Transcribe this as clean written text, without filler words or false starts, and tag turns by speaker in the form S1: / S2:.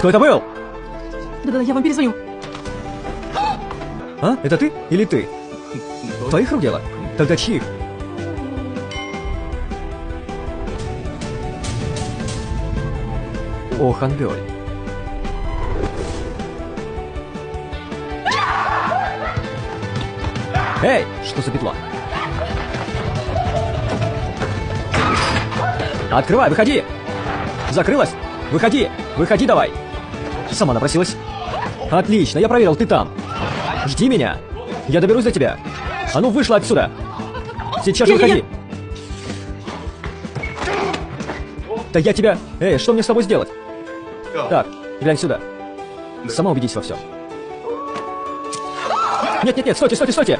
S1: Кто это был?
S2: Да-да, я вам перезвоню.
S1: А? Это ты или ты? Твоих рук дело? Тогда чьих? О, Ханбёль. Эй, что за петла? Открывай, выходи! Закрылась? Выходи! Выходи давай! Сама напросилась. Отлично, я проверил, ты там. Жди меня. Я доберусь до тебя. А ну, вышла отсюда. Сейчас же выходи. Да я тебя... Эй, что мне с тобой сделать? Так, глянь сюда. Сама убедись во всем. Нет, стойте!